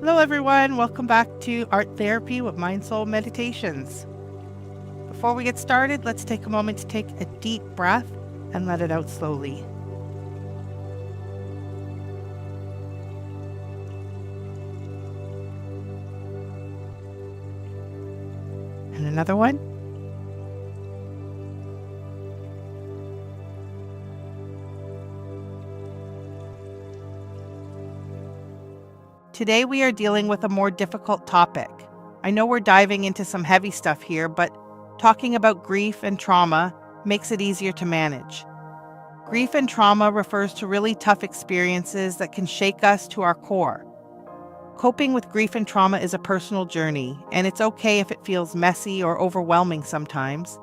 Hello everyone, welcome back to Art Therapy with MindSoulMeditations. Before we get started, let's take a moment to take a deep breath and let it out slowly. And another one. Today we are dealing with a more difficult topic. I know we're diving into some heavy stuff here, but talking about grief and trauma makes it easier to manage. Grief and trauma refers to really tough experiences that can shake us to our core. Coping with grief and trauma is a personal journey, and it's okay if it feels messy or overwhelming sometimes.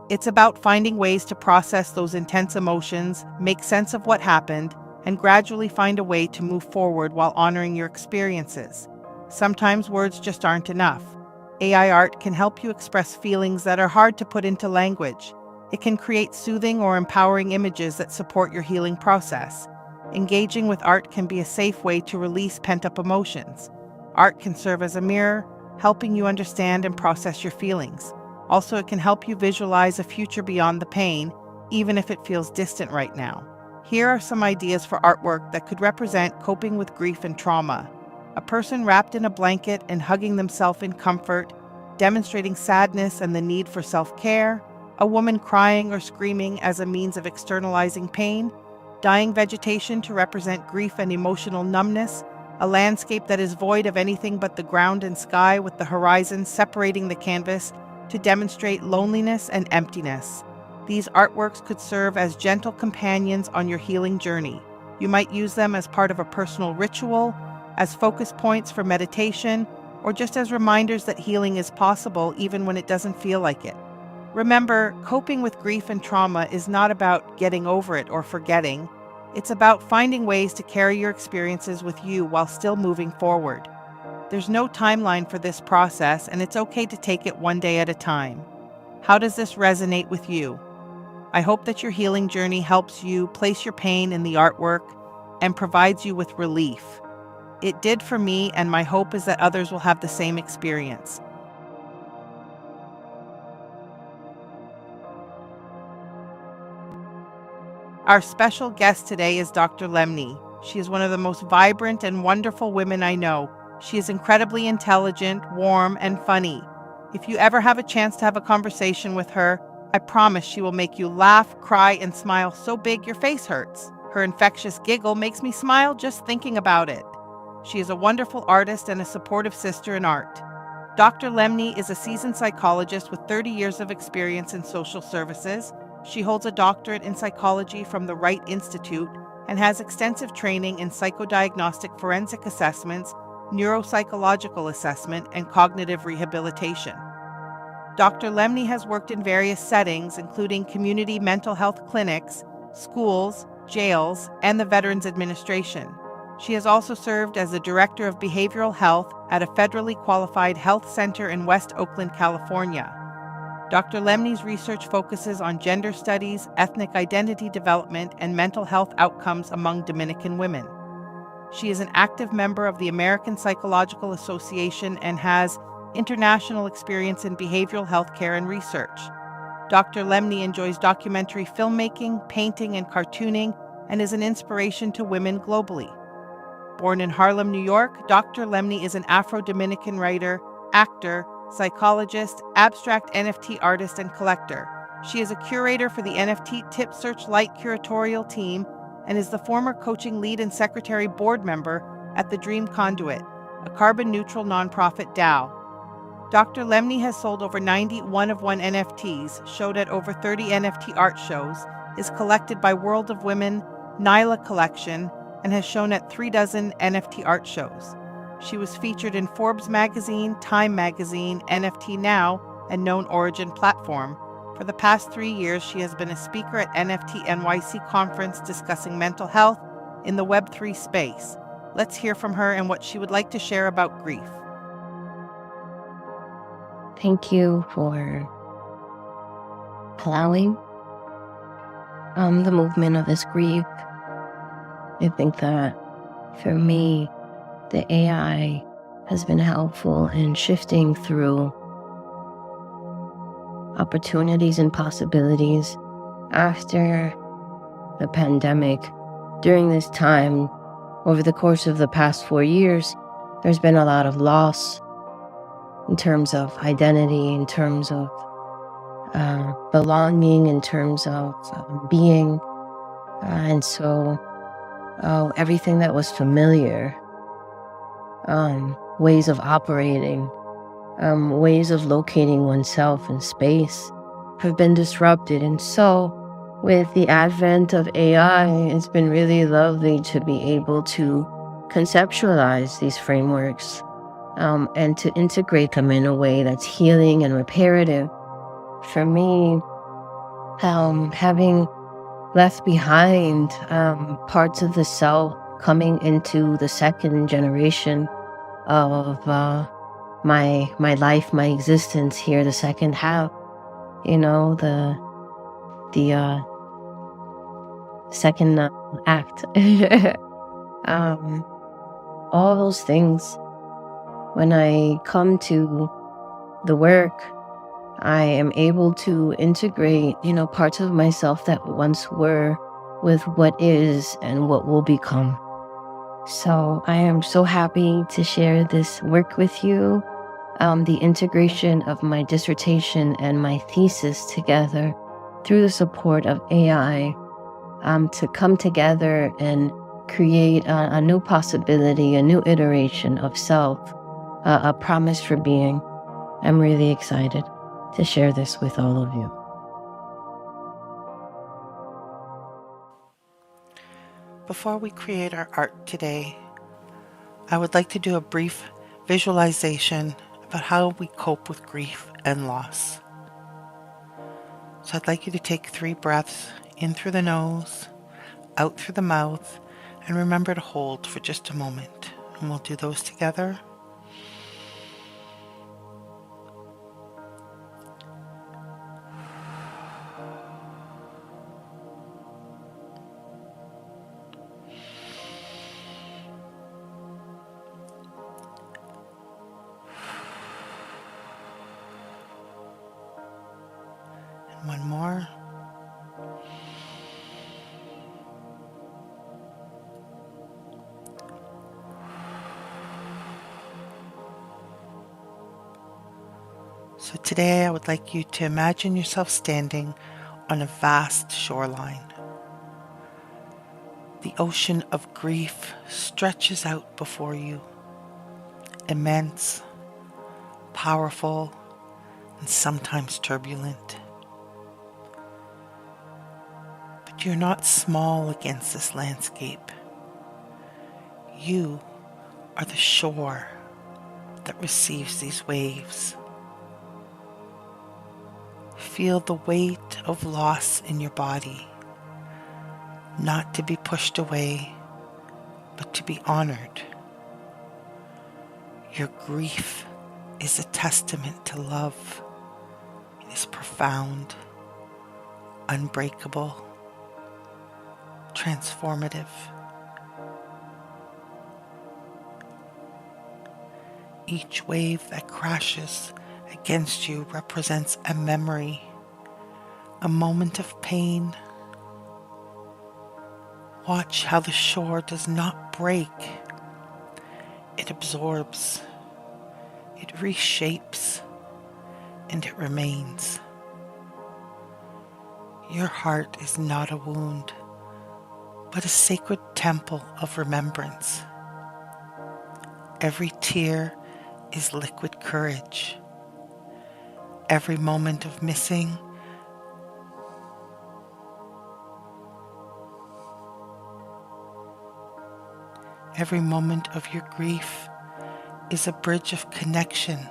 It's about finding ways to process those intense emotions, make sense of what happened, and gradually find a way to move forward while honoring your experiences. Sometimes words just aren't enough. AI art can help you express feelings that are hard to put into language. It can create soothing or empowering images that support your healing process. Engaging with art can be a safe way to release pent-up emotions. Art can serve as a mirror, helping you understand and process your feelings. Also, it can help you visualize a future beyond the pain, even if it feels distant right now. Here are some ideas for artwork that could represent coping with grief and trauma. A person wrapped in a blanket and hugging themselves in comfort, demonstrating sadness and the need for self-care. A woman crying or screaming as a means of externalizing pain. Dying vegetation to represent grief and emotional numbness. A landscape that is void of anything but the ground and sky with the horizon separating the canvas to demonstrate loneliness and emptiness. These artworks could serve as gentle companions on your healing journey. You might use them as part of a personal ritual, as focus points for meditation, or just as reminders that healing is possible even when it doesn't feel like it. Remember, coping with grief and trauma is not about getting over it or forgetting. It's about finding ways to carry your experiences with you while still moving forward. There's no timeline for this process, and it's okay to take it one day at a time. How does this resonate with you? I hope that your healing journey helps you place your pain in the artwork and provides you with relief. It did for me, and my hope is that others will have the same experience. Our special guest today is Dr. Lemny. She is one of the most vibrant and wonderful women I know. She is incredibly intelligent, warm, and funny. If you ever have a chance to have a conversation with her, I promise she will make you laugh, cry, and smile so big your face hurts. Her infectious giggle makes me smile just thinking about it. She is a wonderful artist and a supportive sister in art. Dr. Lemny is a seasoned psychologist with 30 years of experience in social services. She holds a doctorate in psychology from the Wright Institute and has extensive training in psychodiagnostic forensic assessments, neuropsychological assessment, and cognitive rehabilitation. Dr. Lemny has worked in various settings, including community mental health clinics, schools, jails, and the Veterans Administration. She has also served as the Director of Behavioral Health at a federally qualified health center in West Oakland, California. Dr. Lemny's research focuses on gender studies, ethnic identity development, and mental health outcomes among Dominican women. She is an active member of the American Psychological Association and has international experience in behavioral health care and research. Dr. Lemny enjoys documentary filmmaking, painting, and cartooning, and is an inspiration to women globally. Born in Harlem, New York, Dr. Lemny is an Afro-Dominican writer, actor, psychologist, abstract NFT artist, and collector. She is a curator for the NFT Tip Searchlight curatorial team and is the former coaching lead and secretary board member at the Dream Conduit, a carbon-neutral nonprofit DAO. Dr. Lemny has sold over 90 one-of-one NFTs, showed at over 30 NFT art shows, is collected by World of Women, Nyla Collection, and has shown at 36 NFT art shows. She was featured in Forbes magazine, Time magazine, NFT Now, and Known Origin platform. For the past 3 years, she has been a speaker at NFT NYC conference discussing mental health in the Web3 space. Let's hear from her and what she would like to share about grief. Thank you for allowing the movement of this grief. I think that for me, the AI has been helpful in shifting through opportunities and possibilities after the pandemic. During this time, over the course of the past 4 years, there's been a lot of loss in terms of identity, in terms of belonging, in terms of being. And so everything that was familiar, ways of operating, ways of locating oneself in space have been disrupted. And so with the advent of AI, it's been really lovely to be able to conceptualize these frameworks and to integrate them in a way that's healing and reparative. For me, having left behind parts of the self, coming into the second generation of my life, my existence here, the second half, the second act. All those things, when I come to the work, I am able to integrate, parts of myself that once were with what is and what will become. So I am so happy to share this work with you, the integration of my dissertation and my thesis together through the support of AI, to come together and create a new possibility, a new iteration of self, a promise for being. I'm really excited to share this with all of you. Before we create our art today, I would like to do a brief visualization about how we cope with grief and loss. So I'd like you to take 3 breaths in through the nose, out through the mouth, and remember to hold for just a moment. And we'll do those together. And one more. So today I would like you to imagine yourself standing on a vast shoreline. The ocean of grief stretches out before you, immense, powerful, and sometimes turbulent. But you're not small against this landscape. You are the shore that receives these waves. Feel the weight of loss in your body, not to be pushed away, but to be honored. Your grief is a testament to love. It is profound, unbreakable, transformative. Each wave that crashes against you represents a memory, a moment of pain. Watch how the shore does not break. It absorbs, it reshapes, and it remains. Your heart is not a wound, but a sacred temple of remembrance. Every tear is liquid courage. Every moment of missing, every moment of your grief is a bridge of connection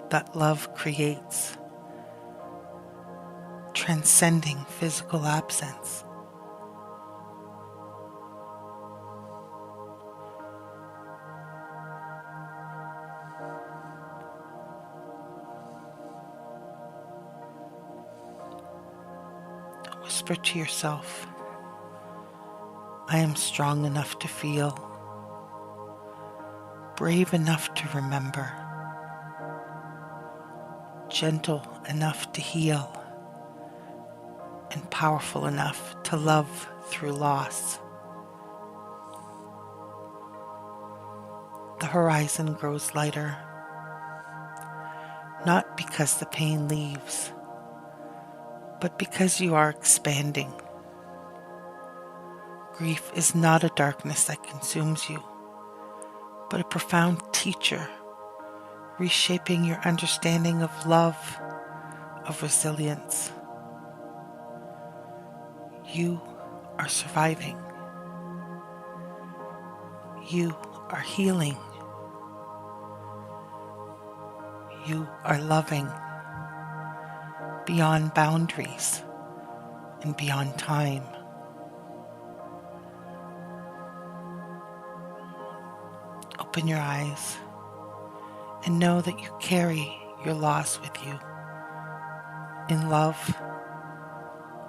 that love creates, transcending physical absence. Whisper to yourself, I am strong enough to feel. brave enough to remember, gentle enough to heal, and powerful enough to love through loss. The horizon grows lighter, not because the pain leaves, but because you are expanding. Grief is not a darkness that consumes you, but a profound teacher, reshaping your understanding of love, of resilience. You are surviving. You are healing. You are loving beyond boundaries and beyond time. Open your eyes and know that you carry your loss with you. In love,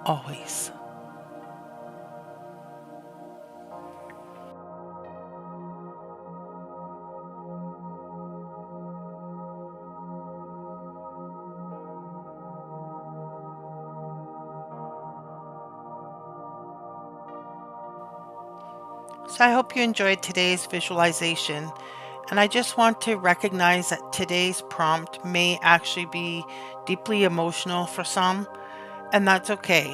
always. So I hope you enjoyed today's visualization. And I just want to recognize that today's prompt may actually be deeply emotional for some, and that's okay.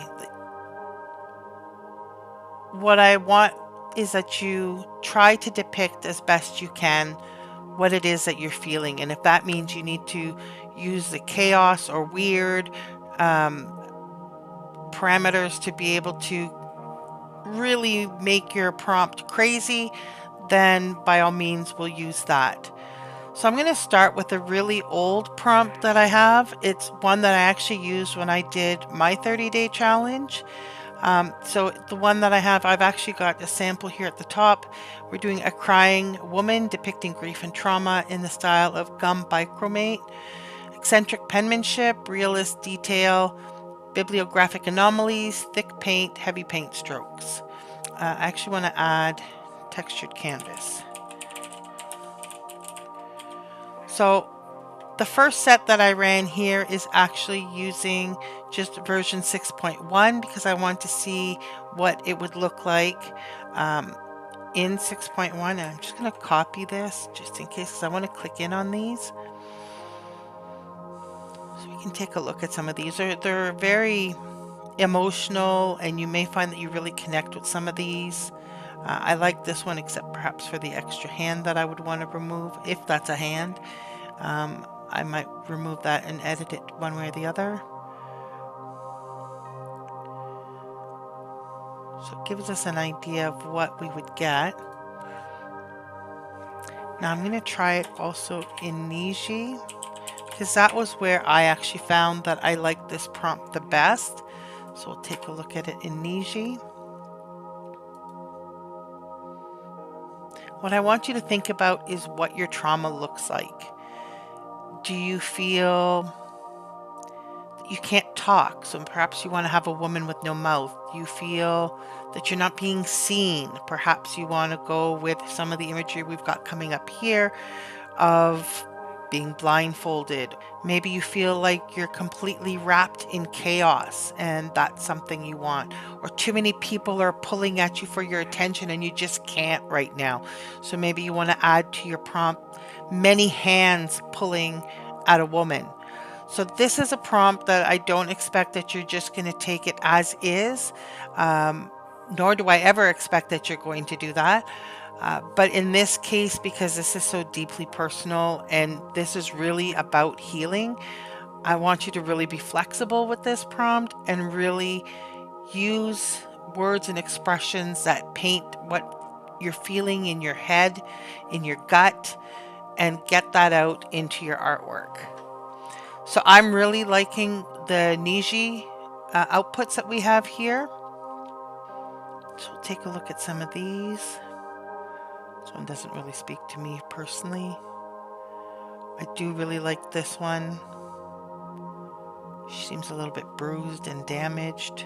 What I want is that you try to depict as best you can what it is that you're feeling. And if that means you need to use the chaos or weird parameters to be able to really make your prompt crazy, then by all means we'll use that. So I'm going to start with a really old prompt that I have. It's one that I actually used when I did my 30-day challenge. So the one that I have, I've actually got a sample here at the top. We're doing a crying woman depicting grief and trauma in the style of gum bichromate. Eccentric penmanship, realist detail, bibliographic anomalies, thick paint, heavy paint strokes. I actually want to add textured canvas. So the first set that I ran here is actually using just version 6.1 because I want to see what it would look like in 6.1. And I'm just going to copy this just in case because I want to click in on these. So we can take a look at some of these. They're very emotional, and you may find that you really connect with some of these. I like this one, except perhaps for the extra hand that I would want to remove, if that's a hand. I might remove that and edit it one way or the other. So it gives us an idea of what we would get. Now I'm going to try it also in Niji, because that was where I actually found that I liked this prompt the best. So we'll take a look at it in Niji. What I want you to think about is what your trauma looks like. Do you feel that you can't talk? So perhaps you want to have a woman with no mouth. Do you feel that you're not being seen? Perhaps you want to go with some of the imagery we've got coming up here of being blindfolded. Maybe you feel like you're completely wrapped in chaos and that's something you want. Or too many people are pulling at you for your attention and you just can't right now. So maybe you want to add to your prompt, many hands pulling at a woman. So this is a prompt that I don't expect that you're just going to take it as is, nor do I ever expect that you're going to do that. But in this case, because this is so deeply personal and this is really about healing, I want you to really be flexible with this prompt and really use words and expressions that paint what you're feeling in your head, in your gut, and get that out into your artwork. So I'm really liking the Niji outputs that we have here. So we'll take a look at some of these. This one doesn't really speak to me personally. I do really like this one. She seems a little bit bruised and damaged.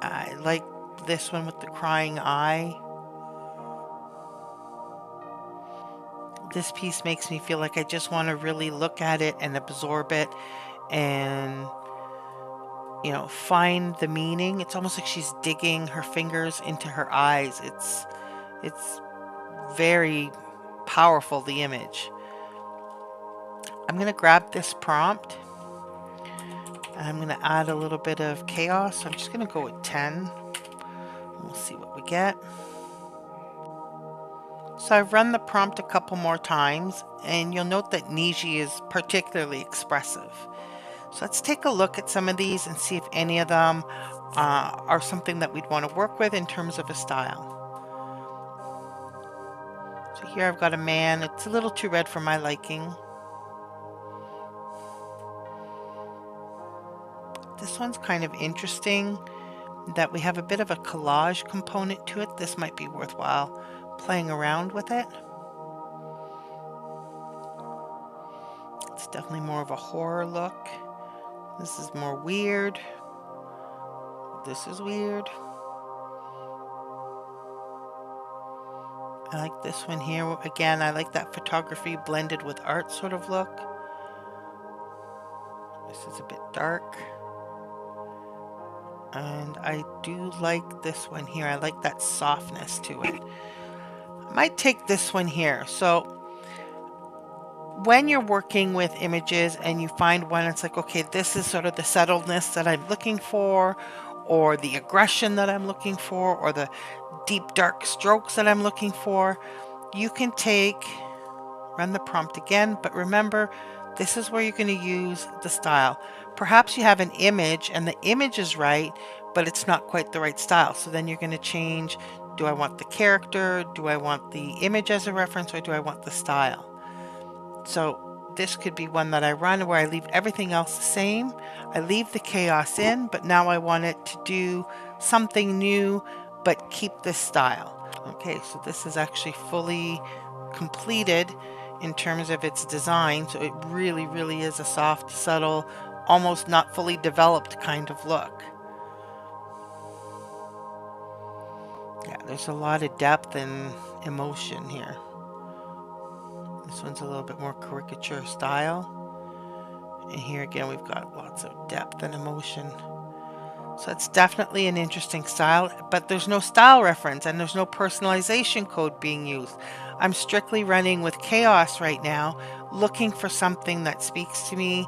I like this one with the crying eye. This piece makes me feel like I just want to really look at it and absorb it and, you know, find the meaning. It's almost like she's digging her fingers into her eyes. It's very powerful, the image. I'm going to grab this prompt and I'm going to add a little bit of chaos. I'm just going to go with 10. We'll see what we get. So I've run the prompt a couple more times, and you'll note that Niji is particularly expressive. So let's take a look at some of these and see if any of them are something that we'd want to work with in terms of a style. So here I've got a man. It's a little too red for my liking. This one's kind of interesting, that we have a bit of a collage component to it. This might be worthwhile playing around with it. It's definitely more of a horror look. This is more weird. This is weird. I like this one here. Again, I like that photography blended with art sort of look. This is a bit dark. And I do like this one here. I like that softness to it. I might take this one here. So when you're working with images and you find one, it's like, okay, this is sort of the settledness that I'm looking for, or the aggression that I'm looking for, or the deep dark strokes that I'm looking for, you can run the prompt again, but remember, this is where you're going to use the style. Perhaps you have an image and the image is right, but it's not quite the right style. So then you're going to change, do I want the character, do I want the image as a reference, or do I want the style? So this could be one that I run where I leave everything else the same. I leave the chaos in, but now I want it to do something new, but keep this style. Okay, so this is actually fully completed in terms of its design. So it really, really is a soft, subtle, almost not fully developed kind of look. Yeah, there's a lot of depth and emotion here. This one's a little bit more caricature style. And here again, we've got lots of depth and emotion. So it's definitely an interesting style, but there's no style reference and there's no personalization code being used. I'm strictly running with chaos right now, looking for something that speaks to me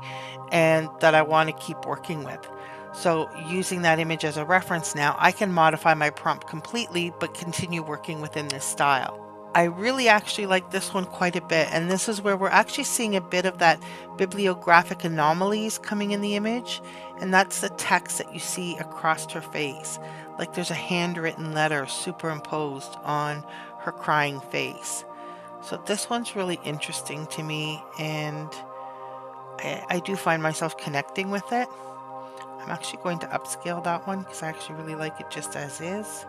and that I want to keep working with. So using that image as a reference now, I can modify my prompt completely, but continue working within this style. I really actually like this one quite a bit, and this is where we're actually seeing a bit of that bibliographic anomalies coming in the image, and that's the text that you see across her face. Like there's a handwritten letter superimposed on her crying face. So this one's really interesting to me, and I do find myself connecting with it. I'm actually going to upscale that one because I actually really like it just as is.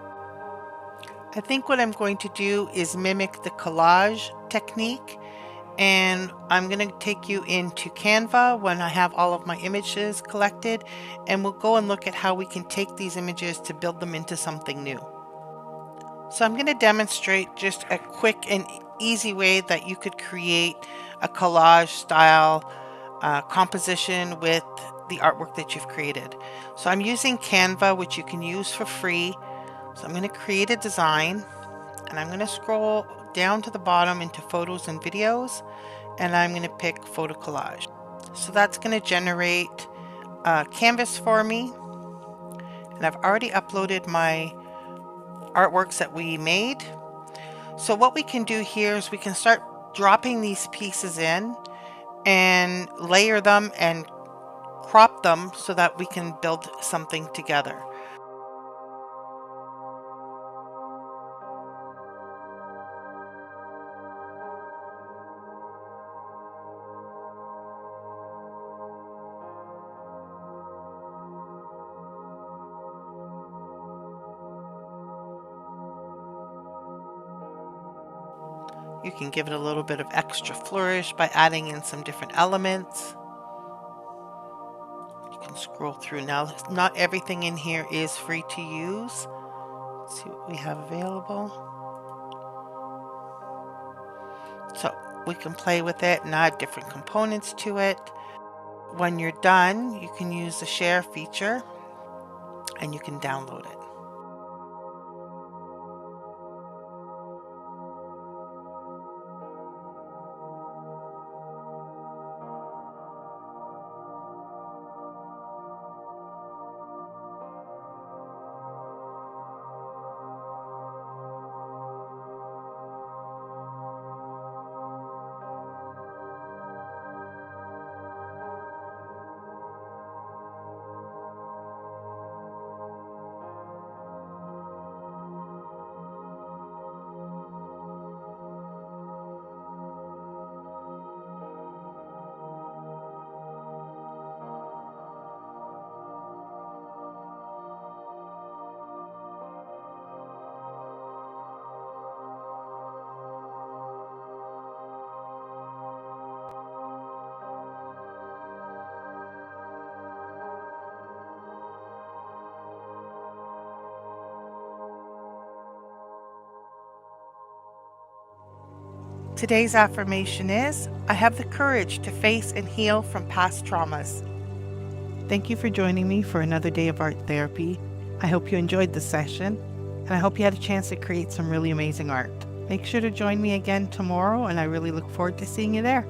I think what I'm going to do is mimic the collage technique, and I'm going to take you into Canva when I have all of my images collected, and we'll go and look at how we can take these images to build them into something new. So I'm going to demonstrate just a quick and easy way that you could create a collage style composition with the artwork that you've created. So I'm using Canva, which you can use for free. So I'm going to create a design, and I'm going to scroll down to the bottom into photos and videos, and I'm going to pick photo collage. So that's going to generate a canvas for me, and I've already uploaded my artworks that we made. So what we can do here is we can start dropping these pieces in and layer them and crop them so that we can build something together. You can give it a little bit of extra flourish by adding in some different elements. You can scroll through. Now, not everything in here is free to use. Let's see what we have available. So We can play with it and add different components to it. When you're done, you can use the share feature and you can download it. Today's affirmation is, I have the courage to face and heal from past traumas. Thank you for joining me for another day of art therapy. I hope you enjoyed the session, and I hope you had a chance to create some really amazing art. Make sure to join me again tomorrow, and I really look forward to seeing you there.